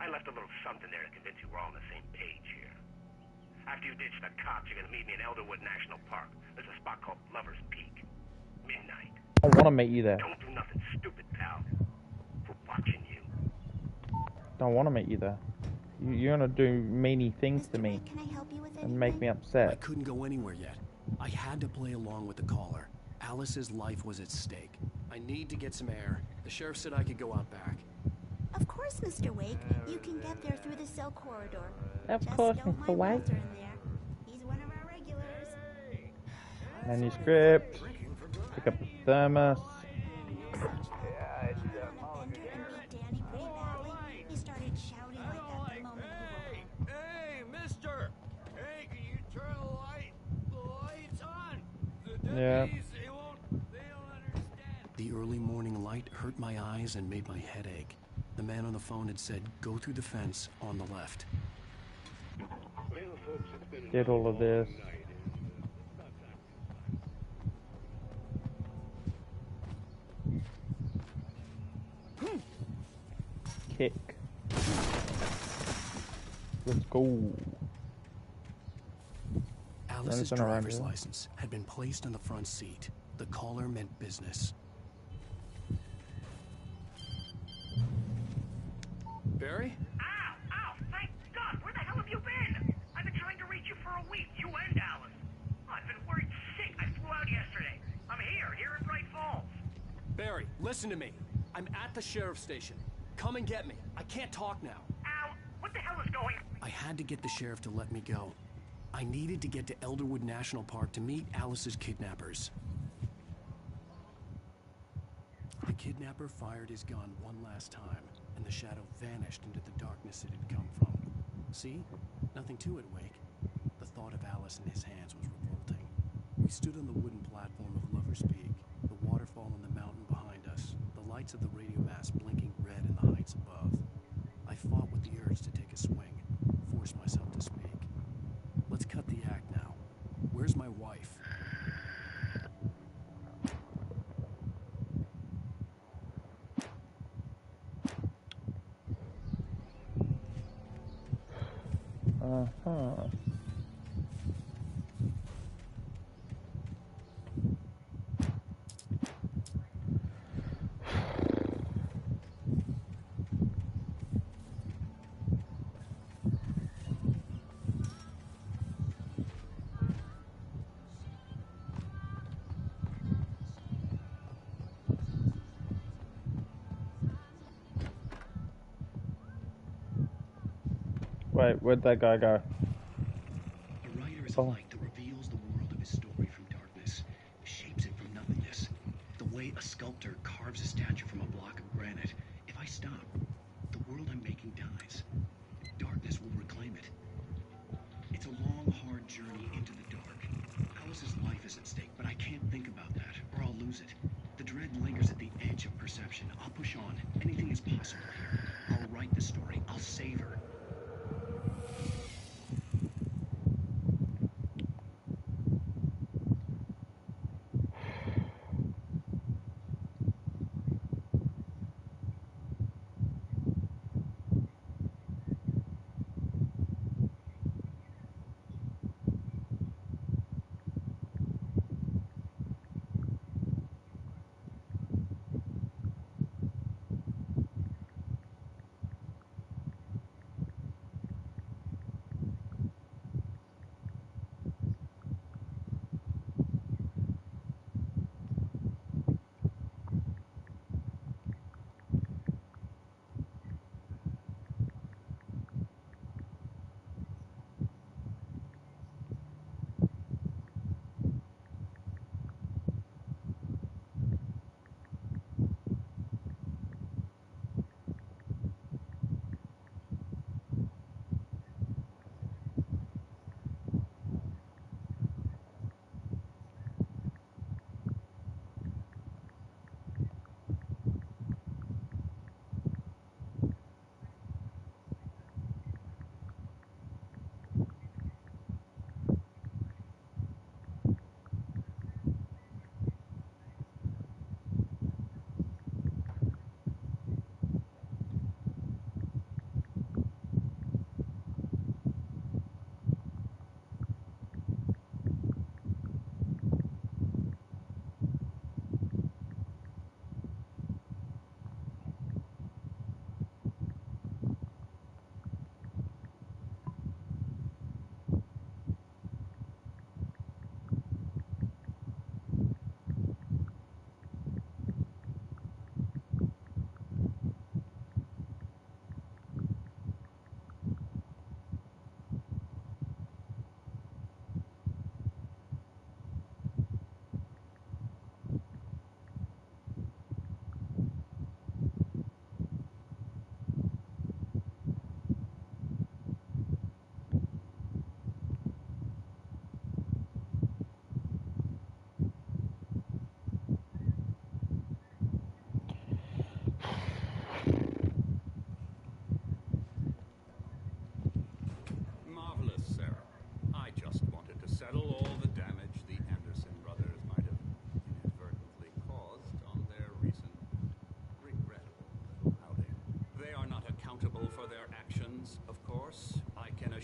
I left a little something there to convince you we're all on the same page here. After you ditch the cops, you're gonna meet me in Elderwood National Park. There's a spot called Lover's Peak. Midnight. I want to meet you there. Don't do nothing stupid, pal. We're watching you. Don't want to meet you there. You're gonna do meany things to me Can I help you with anything? and make me upset. I couldn't go anywhere yet. I had to play along with the caller. Alice's life was at stake. I need to get some air. The sheriff said I could go out back. Of course, Mr. Wake. You can get there through the cell corridor. Of Just course, don't Mr. mind Wake. Walter in there. He's one of our regulars. Manuscript. Pick up the thermos. Enter and beat Danny pretty badly. He started shouting like that the moment he woke up. Hey, mister! Hey, can you turn the light? The light's on! The Yeah. deputies, they don't understand. The early morning light hurt my eyes and made my head ache. The man on the phone had said, go through the fence on the left. Get all of this. Kick. Let's go. Alice's Anything around driver's here? license had been placed on the front seat. The caller meant business. Barry? Ow! Ow! Thank God! Where the hell have you been? I've been trying to reach you for a week, you and Alice. I've been worried sick. I flew out yesterday. I'm here in Bright Falls. Barry, listen to me. I'm at the sheriff's station. Come and get me. I can't talk now. Ow! What the hell is going? I had to get the sheriff to let me go. I needed to get to Elderwood National Park to meet Alice's kidnappers. The kidnapper fired his gun one last time, and the shadow vanished into the darkness it had come from. See? Nothing to it, Wake. The thought of Alice in his hands was revolting. We stood on the wooden platform of Lover's Peak, the waterfall on the mountain behind us, the lights of the radio mast blinking red in the heights above. I fought with the urge to take a swing, forced myself to speak. Let's cut the act now. Where's my wife? Uh-huh. Wait, where'd that guy go? A writer is a light that reveals the world of his story from darkness, shapes it from nothingness. The way a sculptor carves a statue from a block of granite. If I stop, the world I'm making dies. Darkness will reclaim it. It's a long, hard journey into the dark. Alice's life is at stake, but I can't think about that, or I'll lose it. The dread lingers at the edge of perception. I'll push on. Anything is possible here. I'll write the story. I'll save her.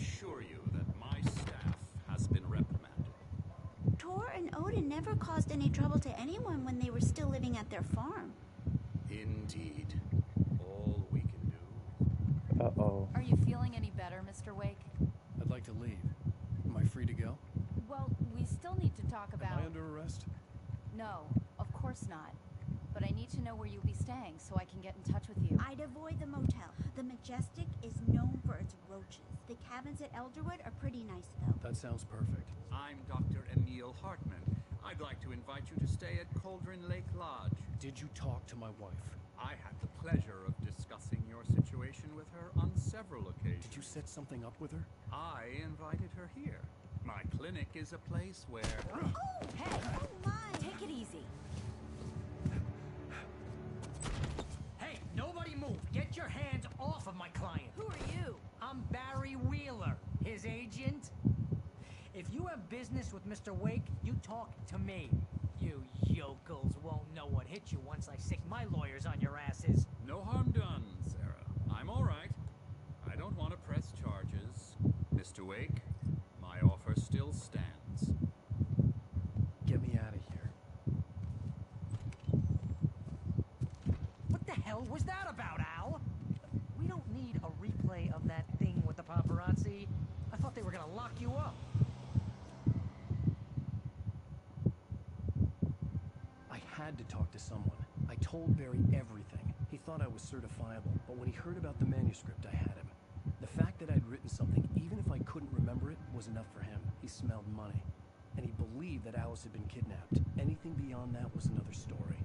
assure you that my staff has been reprimanded. Tor and Odin never caused any trouble to anyone when they were still living at their farm. Indeed. All we can do. Uh-oh. Are you feeling any better, Mr. Wake? I'd like to leave. Am I free to go? Well, we still need to talk about... Am I under arrest? No, of course not. But I need to know where you'll be staying so I can get in touch with you. I'd avoid the motel. The Majestic is known for its roaches. The cabins at Elderwood are pretty nice, though. That sounds perfect. I'm Dr. Emil Hartman. I'd like to invite you to stay at Cauldron Lake Lodge. Did you talk to my wife? I had the pleasure of discussing your situation with her on several occasions. Did you set something up with her? I invited her here. My clinic is a place where... Oh! Hey! Oh, my! Take it easy. Hey, nobody move. Get your hands off of my client. Who are you? I'm Barry Wheeler, his agent. If you have business with Mr. Wake, you talk to me. You yokels won't know what hit you once I sick my lawyers on your asses. No harm done, Sarah. I'm all right. I don't want to press charges. Mr. Wake, my offer still stands. Get me out of here. What the hell was that about, Al? We don't need a replay of that thing with the paparazzi. I thought they were gonna lock you up. I had to talk to someone. I told Barry everything. He thought I was certifiable, but when he heard about the manuscript, I had him. The fact that I'd written something, even if I couldn't remember it, was enough for him. He smelled money. And he believed that Alice had been kidnapped. Anything beyond that was another story.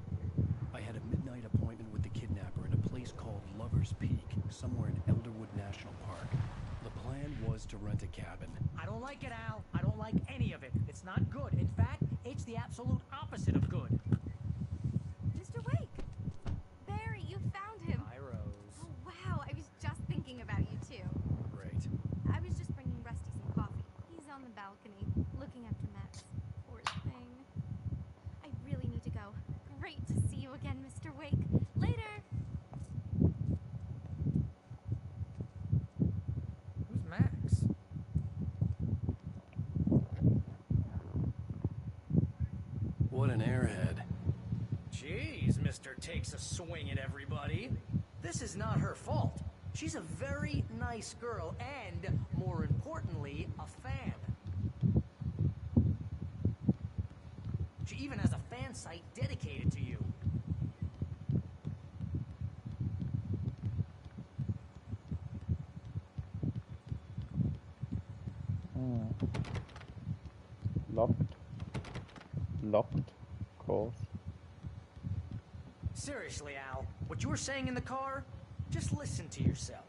I had a midnight appointment with the kidnapper in a place called Lover's Peak, somewhere in Elderwood National Park. The plan was to rent a cabin. I don't like it, Al. I don't like any of it. It's not good. In fact, it's the absolute opposite of good. Mr. Wake! Barry, you found him. Hi, Rose. Oh, wow. I was just thinking about you, too. Great. I was just bringing Rusty some coffee. He's on the balcony, looking after Max. Poor thing. I really need to go. Great to see you again, Mr. Wake. Later! Who's Max? What an airhead. Jeez, Mr. Takes a swing at everybody. This is not her fault. She's a very nice girl and, more importantly, a fan. She even has a fan site dedicated to you. Locked. Locked. Of course. Seriously, Al, what you were saying in the car? Just listen to yourself.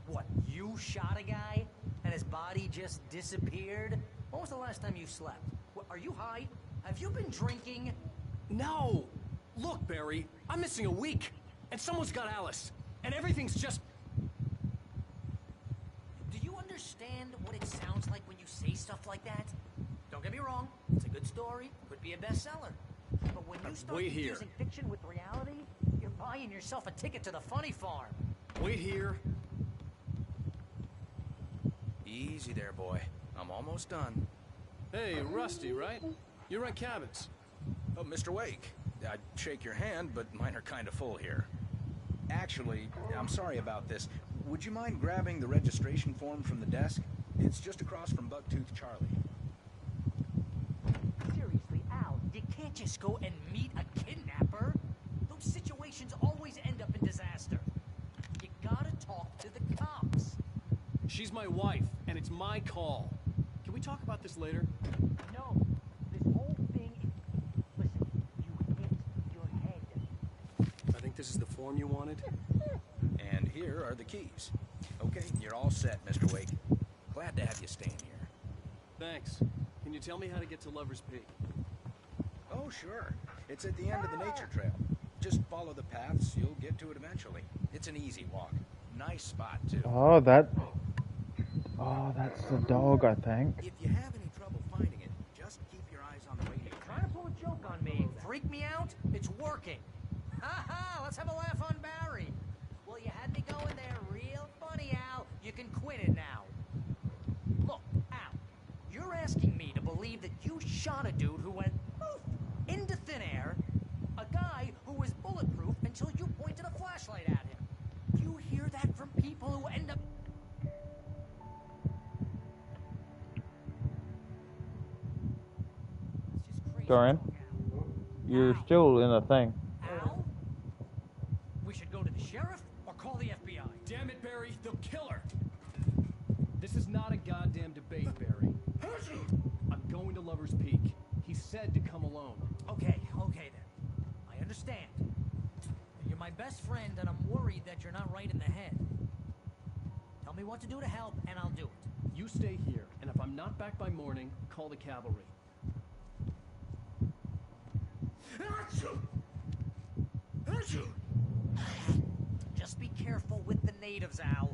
What, you shot a guy and his body just disappeared? When was the last time you slept? What, are you high? Have you been drinking? No! Look, Barry, I'm missing a week, and someone's got Alice, and everything's just... Do you understand what it sounds like when you say stuff like that? Don't get me wrong, it's a good story, could be a bestseller. But when you start Wait here. confusing fiction with reality, you're buying yourself a ticket to the funny farm. Wait here. Easy there, boy. I'm almost done. Hey, Rusty, right? You rent cabins. Oh, Mr. Wake. I'd shake your hand, but mine are kind of full here. Actually, I'm sorry about this. Would you mind grabbing the registration form from the desk? It's just across from Bucktooth Charlie. Seriously, Al, you can't just go and meet a kidnapper. Those situations always end up in disaster. You gotta talk to the cops. She's my wife, and it's my call. Can we talk about this later? No, this whole thing is... Listen, you hit your head. I think this is the form you wanted. And here are the keys. Okay, you're all set, Mr. Wake. Glad to have you staying here. Thanks. Can you tell me how to get to Lover's Peak? Oh, sure. It's at the end of the nature trail. Just follow the paths, you'll get to it eventually. It's an easy walk. Nice spot, too. Oh, that... Oh, that's the dog, I think. If you have any trouble finding it, just keep your eyes on the radio. Trying to pull a joke on me, freak me out? It's working. Ha ha! Let's have a laugh on Barry. Well, you had me going there real funny, Al. You can quit it now. shot a dude who went poof into thin air, a guy who was bulletproof until you pointed a flashlight at him. You hear that from people who end up... It's just crazy Dorian, talk, Al. you're Al. still in a thing. Al? We should go to the sheriff or call the FBI? Damn it, Barry, they'll kill her. This is not a goddamn debate, Barry. I'm going to Lover's Peak. He said to come alone. Okay then. I understand. You're my best friend, and I'm worried that you're not right in the head. Tell me what to do to help, and I'll do it. You stay here, and if I'm not back by morning, call the cavalry. Just be careful with the natives, Al.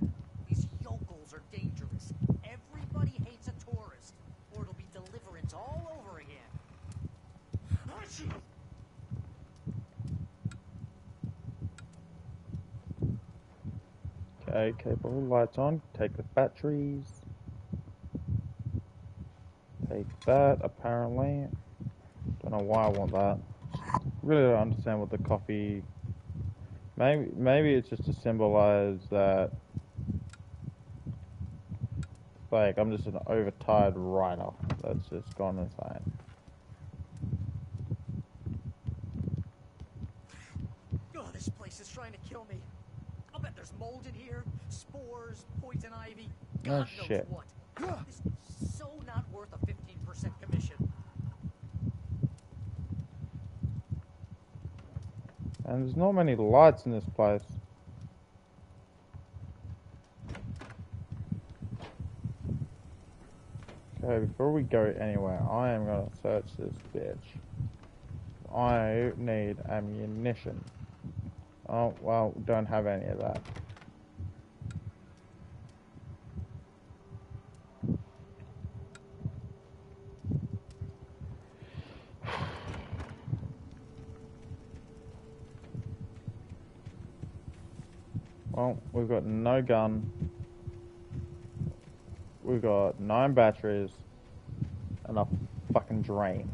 These yokels are dangerous. Everybody hates a tourist, or it'll be deliverance all over again. Okay, keep all the lights on. Take the batteries. Take that, apparently. Don't know why I want that. Really don't understand what the coffee... Maybe it's just to symbolize that... Like, I'm just an overtired writer that's just gone insane. Oh, this place is trying to kill me. I'll bet there's mold in here, spores, poison ivy, God knows shit. what. This is so not worth a 15% commission. And there's not many lights in this place. Okay, before we go anywhere, I am gonna search this bitch. I need ammunition. Oh, well, don't have any of that. Well, we've got no gun. We've got 9 batteries and a fucking drain.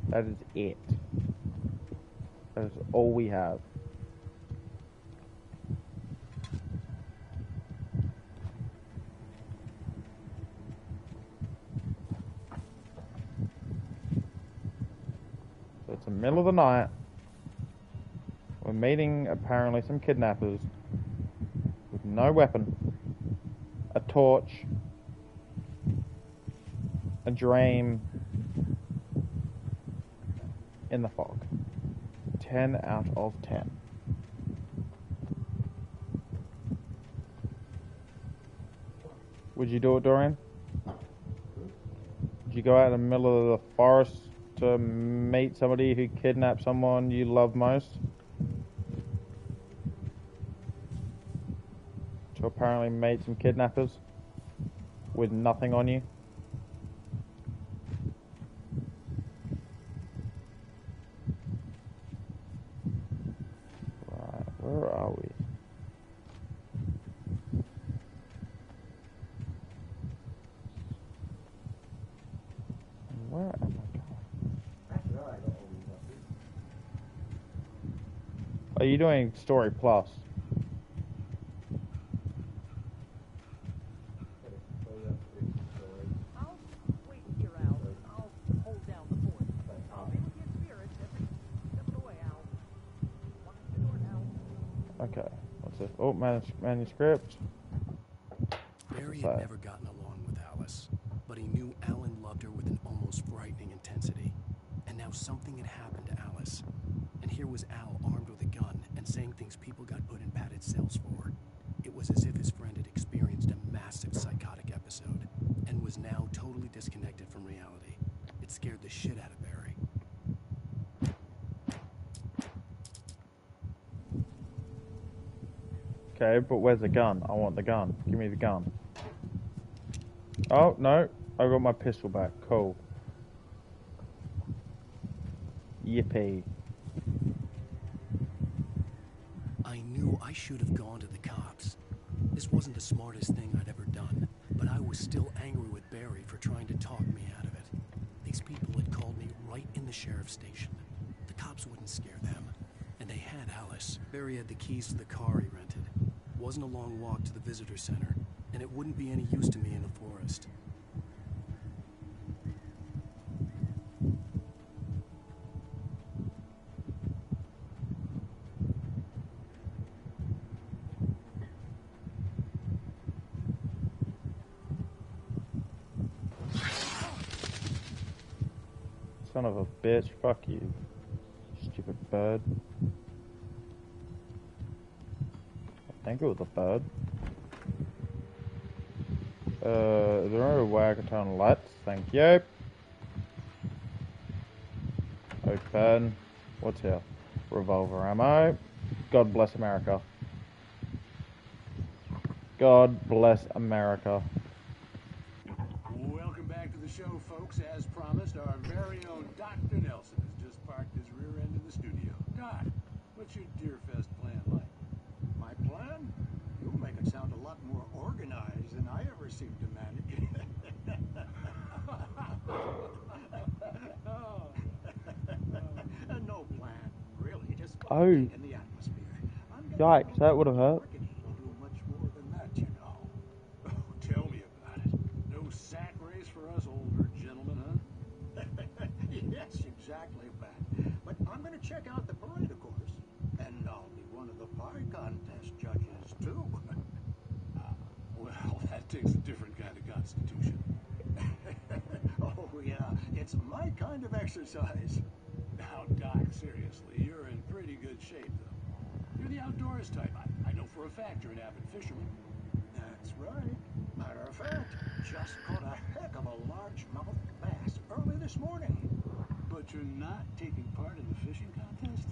That is it. That is all we have. So it's the middle of the night. We're meeting apparently some kidnappers with no weapon, a torch, a dream in the fog. 10 out of 10. Would you do it, Dorian? Would you go out in the middle of the forest to meet somebody who kidnapped someone you love most? To apparently meet some kidnappers with nothing on you? Right, where are we? Where am I going? Are you doing Story Plus? I'll wait here, Al. I'll hold down the fort. I'll be with your spirits every step of the way, Al. Watch the door now. Okay, what's this? Oh, manuscript. Barry had never gotten along with Alice, but he knew Alan loved her with an almost frightening intensity. And now something had happened to Alice. And here was Al armed with a gun and saying things people got put in padded cells for. It was as if his friend had experienced a massive psychotic episode and was now totally disconnected from reality. It scared the shit out of Barry. Okay, but where's the gun? I want the gun. Give me the gun. Oh, no. I got my pistol back. Cool. Yippee. I knew I should have gone to the cops. This wasn't the smartest thing I'd ever done, but I was still angry with Barry for trying to talk me out of it. These people had called me right in the sheriff's station. The cops wouldn't scare them. And they had Alice. Barry had the keys to the car he rented. Wasn't a long walk to the visitor center, and it wouldn't be any use to me in the forest. Son of a bitch, fuck you, stupid bird. I think it was a bird. Is there a way I can turn on lights? Thank you. Open. What's here? Revolver ammo. God bless America. God bless America. Welcome back to the show, folks. As promised, our very own Dr. Nelson has just parked his rear end in the studio. Doc, what's your Deerfest plan like? My plan? You'll make it sound a lot more organized than I ever seem to manage. No plan, really. Just in the atmosphere. Yikes, that would have hurt. Do much more than that, you know. Oh, tell me about it. No sack race for us older gentlemen, huh? Yes, exactly, Pat. But I'm going to check out the parade, of course. And I'll be one of the pie contest judges, too. Well, that takes a different kind of constitution. Oh, yeah. It's my kind of exercise. Now, Doc, seriously, you're in pretty good shape, though. You're the outdoors type. I know for a fact you're an avid fisherman. That's right. Matter of fact, just caught a heck of a largemouth bass early this morning. But you're not taking part in the fishing contest?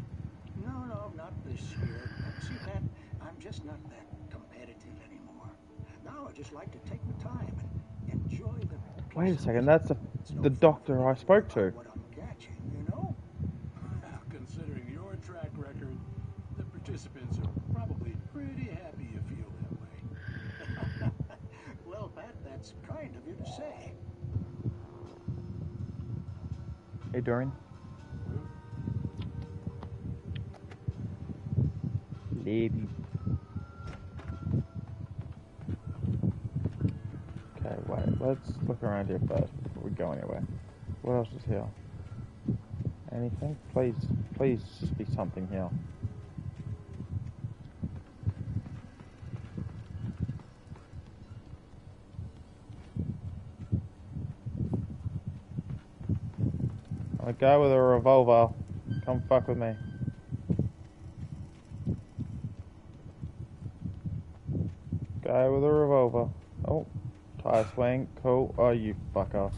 No, not this year. See, Pat, I'm just not that competitive anymore. Now I just like to take my time and enjoy the... Wait a second, that's the doctor I spoke to. What I'm catching, you know? Considering your track record, the participants are probably pretty happy you feel that way. Well, Pat, that's kind of you to say. Hey, Dorian. Lady. Okay, wait, let's look around here first before we go anywhere. What else is here? Anything? Please just be something here. A guy with a revolver. Come fuck with me. Guy with a revolver. Oh, tire swing. Cool. Oh, you fucker.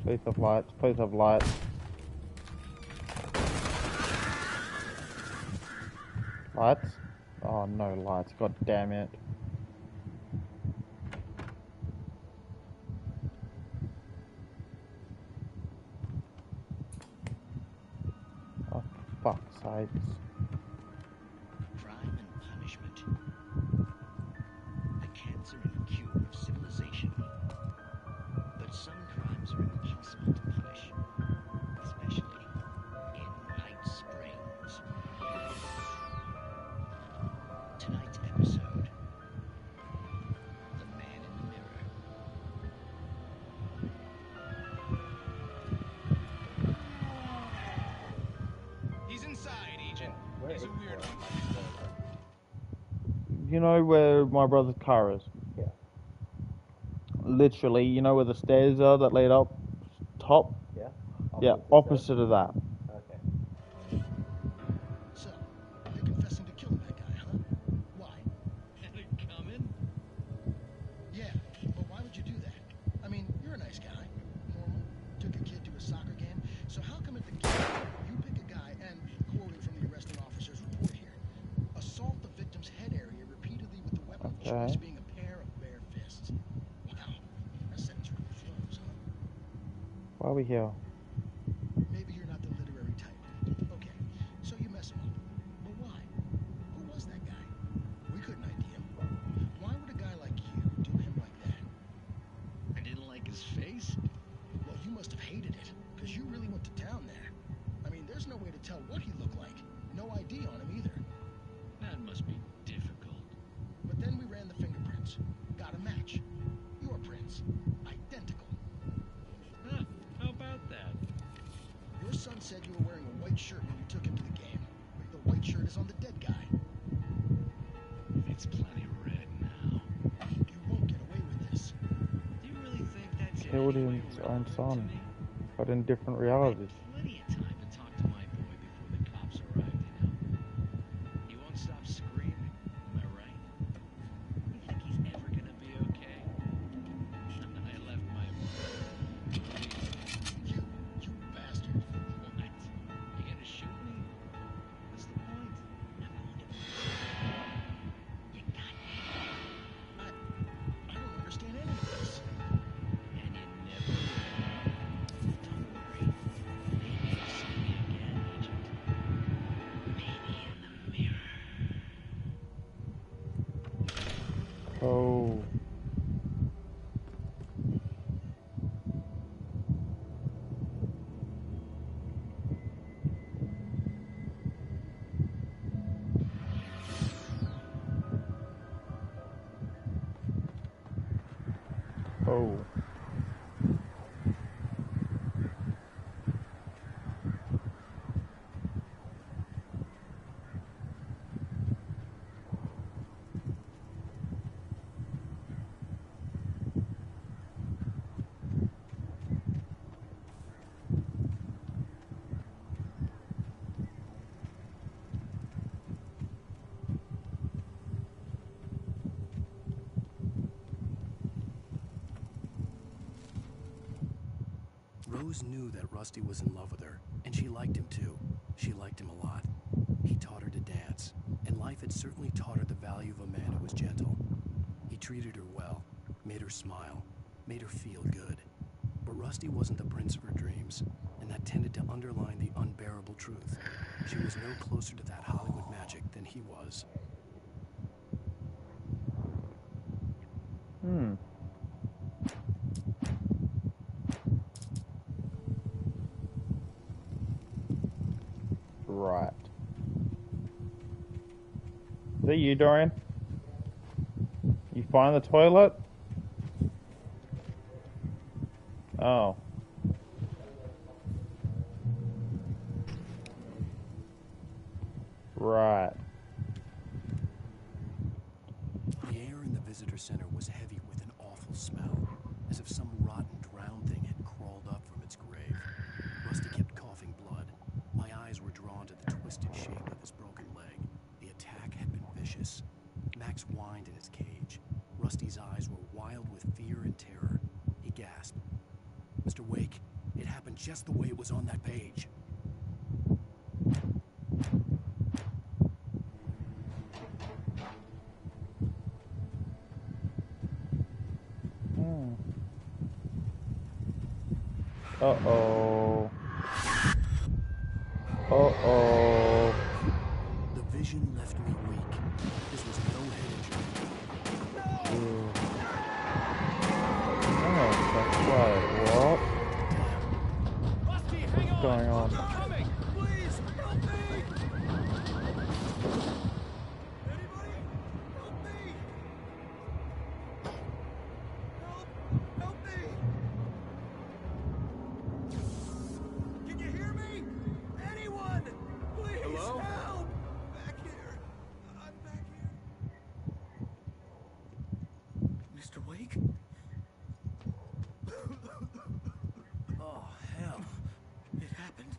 Please have lights. Please have lights. Lights? Oh, no lights. God damn it. Oh, fuck's sakes. Crime and punishment. The cancer and cure of civilization. But some crimes are impossible to punish, especially in Night Springs. Tonight's episode, The Man in the Mirror. He's inside, Agent. He's a weird one. You know where my brother's car is? Yeah. Literally, you know where the stairs are that lead up top? Yeah? Yeah, opposite of that. Okay. So, you're confessing to killing that guy, huh? Why? Had it coming? Yeah, but why would you do that? I mean, you're a nice guy. Normal. Took a kid to a soccer game. So how come at the game, you pick a guy and, quoting from the arresting officer's report here, assault the Okay. as being a pair of bare fists. Wow, that sentence really flows, huh? Why are we here? Maybe you're not the literary type. Okay, so you mess him up. But why? Who was that guy? We couldn't ID him. Why would a guy like you do him like that? I didn't like his face? Well, you must have hated it, because you really went to town there. I mean, there's no way to tell what he looked like. No ID on him either. That must be difficult. But then we ran the fingerprints. Got a match. Your prints. Identical. Huh, how about that? Your son said you were wearing a white shirt when you took him to the game. The white shirt is on the dead guy. It's plenty red now. You won't get away with this. Do you really think that's Killed his own son, but in different realities. Plenty of time to talk to my boy before the cops arrive, you know. He won't stop screaming, am I right? You think he's ever gonna be okay? I left my... You bastard. What? You gonna shoot me? What's the point? I'm going to... You got me. I don't understand any of this. And you never will. Don't worry. Maybe you'll see me again, Agent. Maybe in the mirror. Oh. Oh. Rose knew that Rusty was in love with her, and she liked him too. She liked him a lot. He taught her to dance, and life had certainly taught her the value of a man who was gentle. He treated her well, made her smile, made her feel good. But Rusty wasn't the prince of her dreams, and that tended to underline the unbearable truth. She was no closer to that Hollywood magic than he was. Right. Is that you, Dorian? You find the toilet? Oh. Right. The air in the visitor center was heavy with an awful smell, as if some rotten drowned thing had crawled up from its grave. Rusty kept coughing blood. My eyes were drawn to the twisted shape of his broken leg. The attack had been vicious. Max whined in his cage. Rusty's eyes were wild with fear and terror. He gasped. Mr. Wake, it happened just the way it was on that page. Uh-oh. Uh-oh. The vision left me weak. This was no head injury. Oh, that's right. What? Rusty, hang What's going on? I'm coming! Please, help me! Anybody? Help me! Help me! Can you hear me? Anyone? Please, Hello? help! Back here. I'm back here. Mr. Wake? Oh, hell. It happened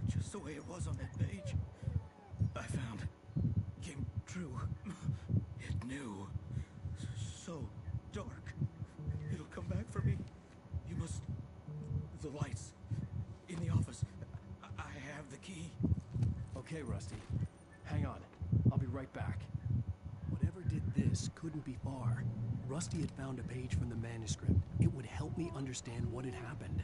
just the way it was on that page. I found. Came true. It knew. So dark. It'll come back for me. You must... The lights. In the office. I have the key. Okay, Rusty. Hang on. I'll be right back. Whatever did this this couldn't be far. Rusty had found a page from the manuscript. It would help me understand what had happened.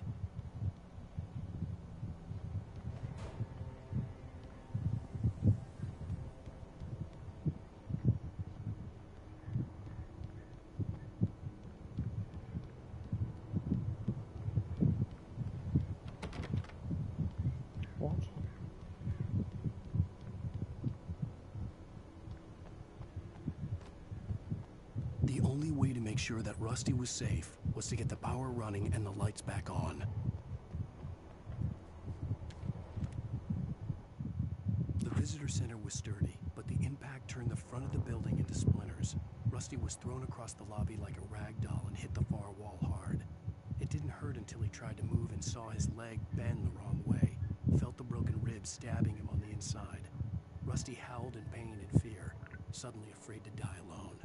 What? The only way to make sure that Rusty was safe was to get the power running and the lights back on. The visitor center was sturdy, but the impact turned the front of the building into splinters. Rusty was thrown across the lobby like a rag doll and hit the far wall hard. It didn't hurt until he tried to move and saw his leg bend the wrong way, felt the broken ribs stabbing him on the inside. Rusty howled in pain and fear, suddenly afraid to die alone.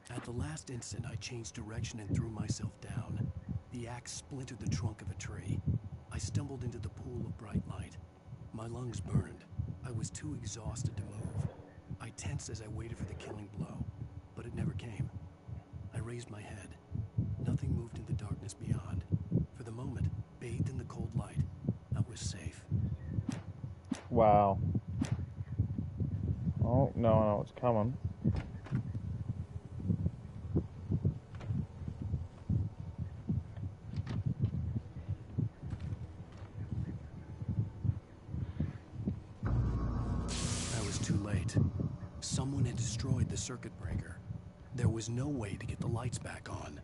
At the last instant, I changed direction and threw myself down. The axe splintered the trunk of a tree. I stumbled into the pool of bright light. My lungs burned. I was too exhausted to move. I tensed as I waited for the killing blow, but it never came. I raised my head. Nothing moved in the darkness beyond. For the moment, bathed in the cold light, I was safe. Wow. Oh, no, I know what's coming. Too late. Someone had destroyed the circuit breaker. There was no way to get the lights back on.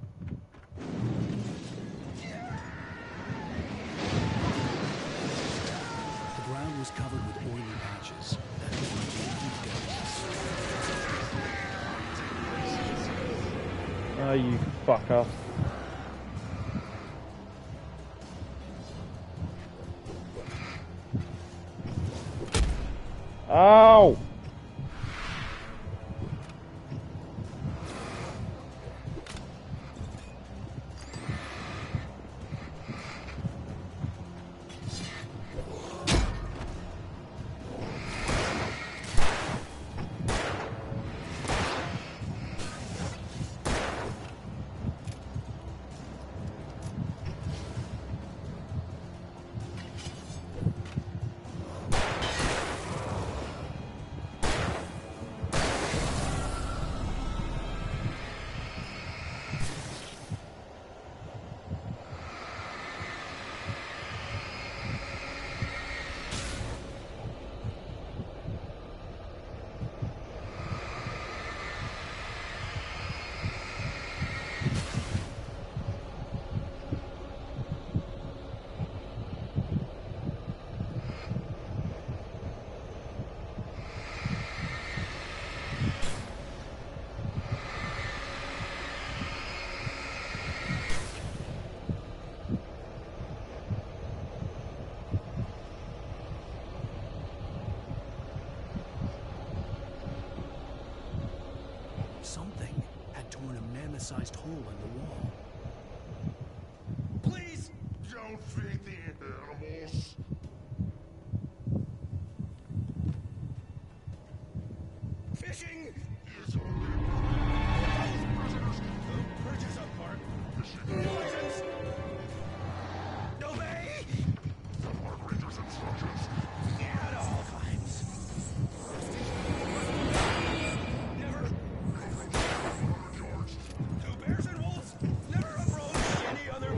The ground was covered with oily patches. That was the deep Oh, you fucker. Ow! Something had torn a mammoth-sized hole in the wall. Please don't feed the animals. Fishing! Is only prisoners. The bridges apart. License! Obey! The Park Ranger's instructions. At all times. Never. Two bears and wolves. Never approach any other.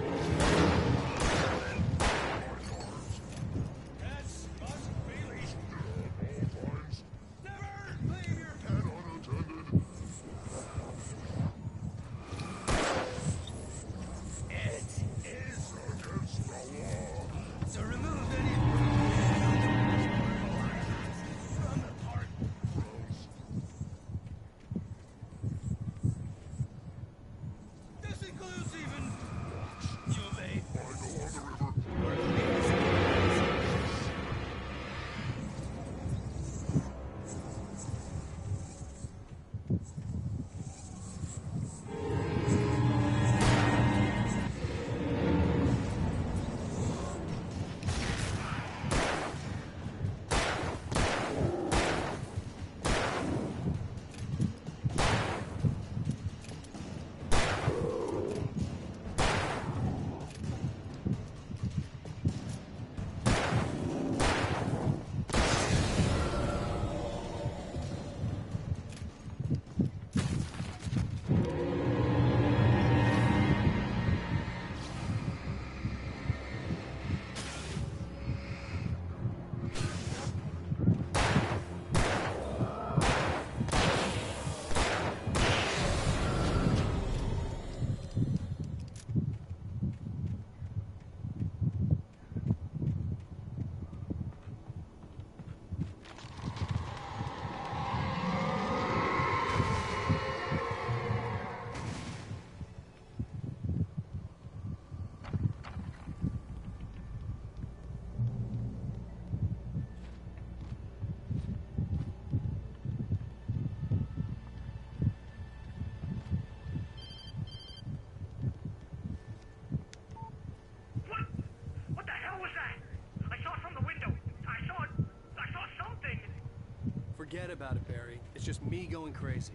Forget about it, Barry. It's just me going crazy.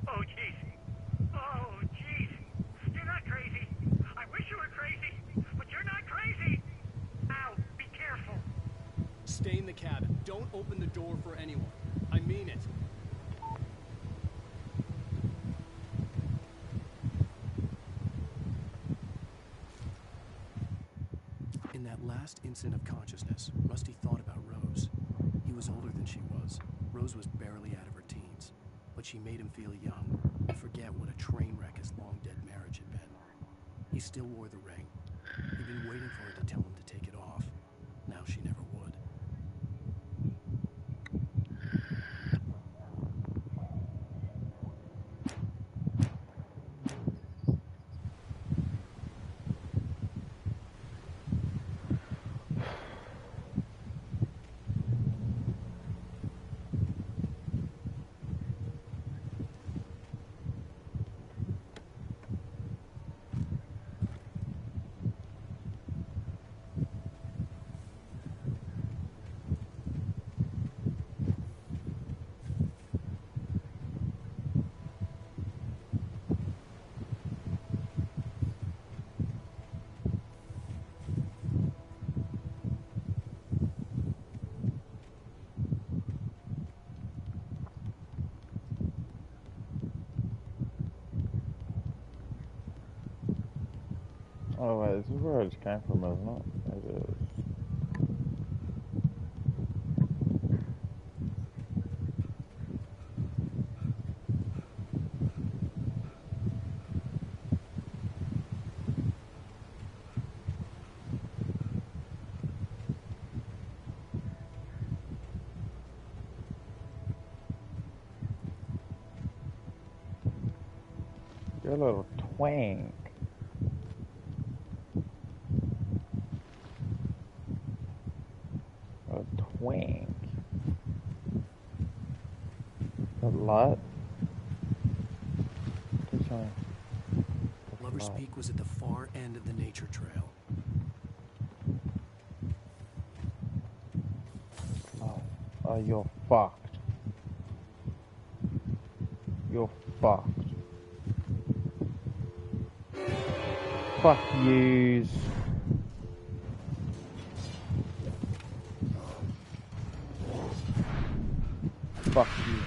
Oh, jeez. Oh, jeez. You're not crazy. I wish you were crazy, but you're not crazy. Ow, be careful. Stay in the cabin. Don't open the door for anyone. I mean it. In that last instant of consciousness, Rusty thought about Rose. He was older than she was. Rose was barely out of her teens. But she made him feel young and forget what a train wreck his long-dead marriage had been. He still wore the ring. He'd been waiting for her to tell him to take it off. Now she never would. Oh wait, this is where I just came from, isn't it? It is. You're a little twang. A twang. A lot. Lover's Peak was at the far end of the nature trail. Oh, you're fucked. You're fucked. Fuck yous. Fuck you.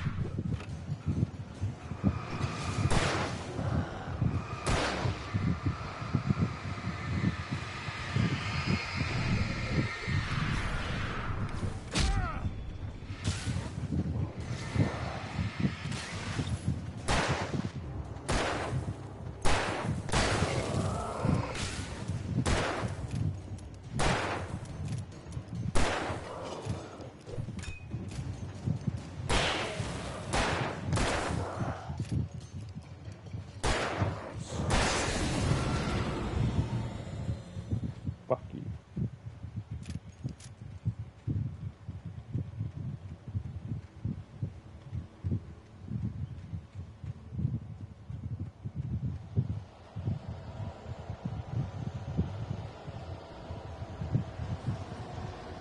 Fuck you.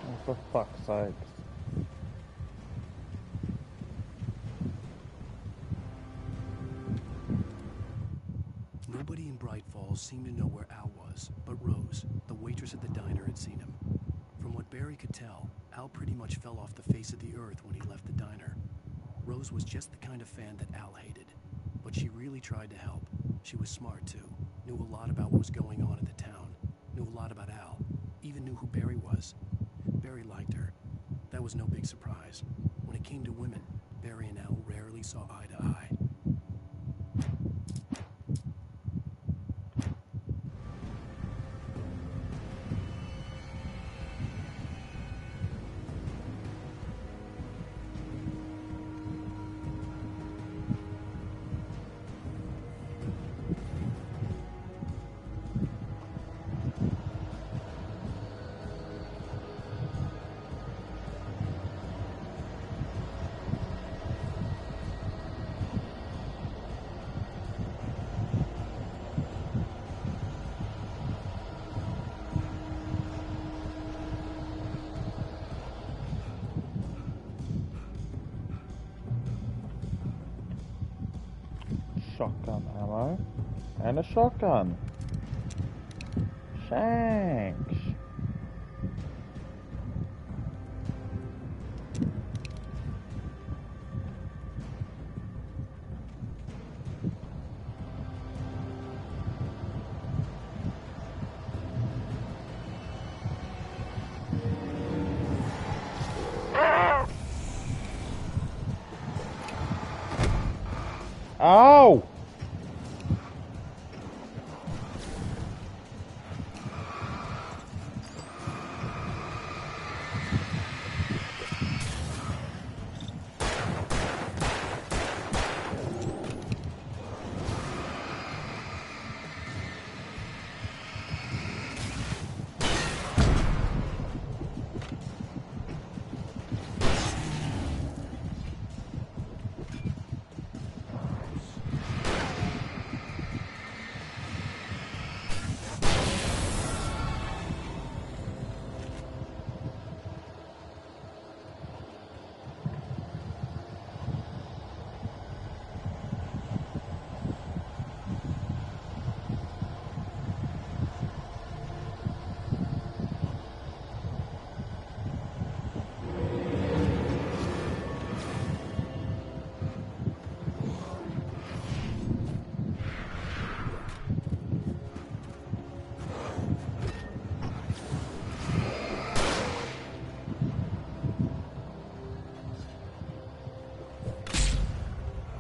Oh, for fuck's sake. Nobody in Bright Falls seemed to know where Al was, but Rose, the waitress at the diner, had seen him. From what Barry could tell, Al pretty much fell off the face of the earth when he left the diner. Rose was just the kind of fan that Al hated, but she really tried to help. She was smart, too, knew a lot about what was going on in the town, knew a lot about Al, even knew who Barry was. Barry liked her. That was no big surprise. When it came to women, Barry and Al rarely saw eye to eye. shotgun ammo. And a shotgun. Shanks. Oh!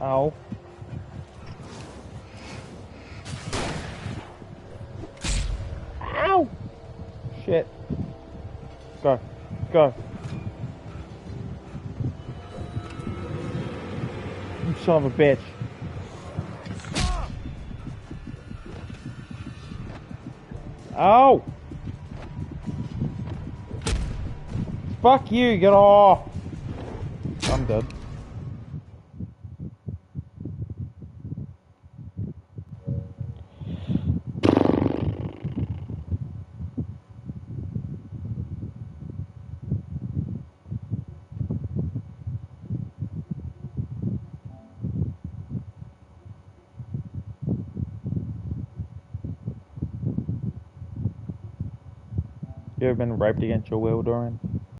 Ow. Ow! Shit. Go. Go. You son of a bitch. Ow! Fuck you, get off! I'm dead. You ever been raped against your will, Dorian?